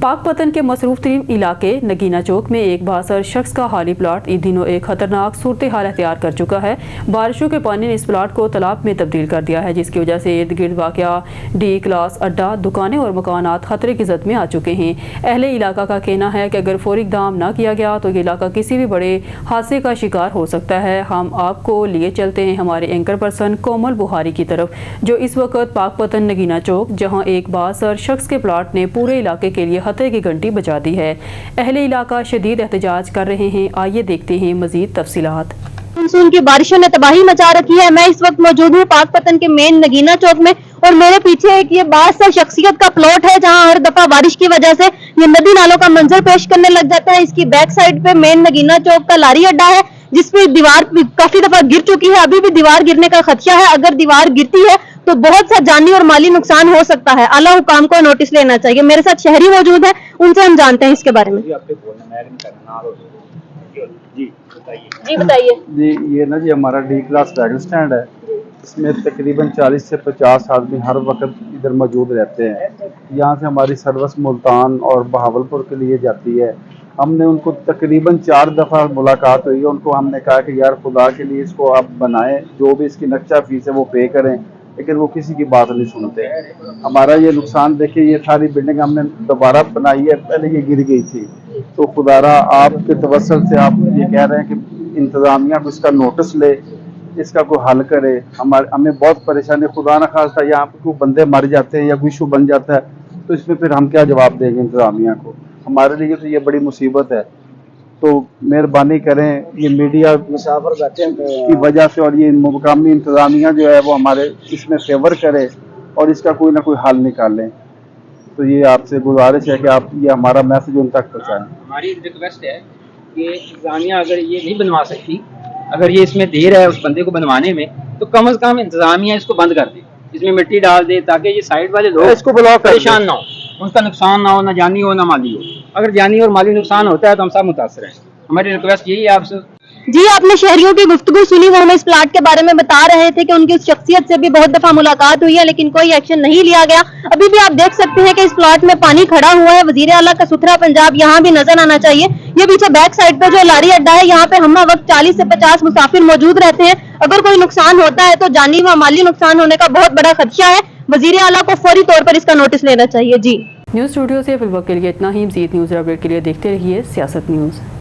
पाक पतन के मसरूफ तरीन इलाके नगीना चौक में एक बासर शख्स का हाली प्लाट इन दिनों एक खतरनाक सूरत हाल अख्तियार कर चुका है। बारिशों के पानी ने इस प्लाट को तालाब में तब्दील कर दिया है, जिसकी वजह से इर्द गिर्द वाक़या डी क्लास अड्डा, दुकानें और मकानात खतरे की जद में आ चुके हैं। अहले इलाका का कहना है कि अगर फौरी इक़दाम न किया गया तो ये इलाका किसी भी बड़े हादसे का शिकार हो सकता है। हम आपको लिए चलते हैं हमारे एंकर पर्सन कोमल बुहारी की तरफ, जो इस वक्त पाक पतन नगीना चौक, जहाँ एक बासर शख्स के प्लाट ने पूरे इलाके के लिए खतरे की घंटी बजा दी है। अहले इलाका शदीद एहतजाज कर रहे हैं। आइए देखते हैं मजीद तफसीलात। मानसून की बारिशों ने तबाही मचा रखी है। मैं इस वक्त मौजूद हूँ पाक पतन के मेन नगीना चौक में और मेरे पीछे एक ये बासर शख्सियत का प्लॉट है, जहाँ हर दफा बारिश की वजह से ये नदी नालों का मंजर पेश करने लग जाता है। इसकी बैक साइड पे मेन नगीना चौक का लारी अड्डा है, जिसपे दीवार काफी दफा गिर चुकी है। अभी भी दीवार गिरने का खदशा है। अगर दीवार गिरती है तो बहुत सा जानी और माली नुकसान हो सकता है। आला हुकाम को नोटिस लेना चाहिए। मेरे साथ शहरी मौजूद है, उनसे हम जानते हैं इसके बारे में। जी बताइए। जी ये ना जी हमारा डी क्लास वैगन स्टैंड है। इसमें तकरीबन 40 से 50 आदमी हर वक्त इधर मौजूद रहते हैं। यहाँ से हमारी सर्विस मुल्तान और बहावलपुर के लिए जाती है। हमने उनको तकरीबन 4 दफ़ा मुलाकात हुई है। उनको हमने कहा कि यार खुदा के लिए इसको आप बनाएं, जो भी इसकी नक्शा फीस है वो पे करें, लेकिन वो किसी की बात नहीं सुनते। हमारा ये नुकसान देखिए, ये सारी बिल्डिंग हमने दोबारा बनाई है, पहले ये गिर गई थी। तो खुदारा आपके तवस्सुल से आप ये कह रहे हैं कि इंतज़ामिया को इसका नोटिस ले, इसका कोई हल करे। हमें बहुत परेशानी, खुदा न खास्ता यहाँ पे कोई बंदे मर जाते हैं या कोई इशू बन जाता है तो इसमें फिर हम क्या जवाब देंगे इंतज़ामिया को। हमारे लिए तो ये बड़ी मुसीबत है। तो मेहरबानी करें, ये मीडिया मुसाफिर बैठे की वजह से और ये मुकामी इंतज़ामिया जो है वो हमारे इसमें फेवर करे और इसका कोई ना कोई हल निकालें। तो ये आपसे गुजारिश है कि आप ये हमारा मैसेज उन तक पहुँचाएं। हमारी रिक्वेस्ट है कि इंतज़ामिया अगर ये नहीं बनवा सकती, अगर ये इसमें देर है उस बंदे को बनवाने में, तो कम से कम इंतज़ामिया इसको बंद कर दे, इसमें मिट्टी डाल दे, ताकि ये साइड वाले लोग इसको ब्लॉक परेशान ना हो, उनका नुकसान ना हो, ना जानी हो ना माली हो। अगर जानी और माली नुकसान होता है तो हम सब मुतासर हैं। हमारी रिक्वेस्ट यही है आपसे। जी आपने शहरियों की गुफ्तगू सुनी, वो हमें इस प्लाट के बारे में बता रहे थे कि उनकी उस शख्सियत से भी बहुत दफा मुलाकात हुई है, लेकिन कोई एक्शन नहीं लिया गया। अभी भी आप देख सकते हैं कि इस प्लाट में पानी खड़ा हुआ है। वजीर आला का सुथरा पंजाब यहाँ भी नजर आना चाहिए। ये पीछे बैक साइड पे जो लारी अड्डा है, यहाँ पे हम वक्त 40 से 50 मुसाफिर मौजूद रहते हैं। अगर कोई नुकसान होता है तो जानी व माली नुकसान होने का बहुत बड़ा खदशा है। वजीर आला को फौरी तौर पर इसका नोटिस लेना चाहिए। जी न्यूज़ स्टूडियो से फिलहाल के लिए इतना ही। मज़ीद न्यूज़ अपडेट के लिए देखते रहिए सियासत न्यूज़।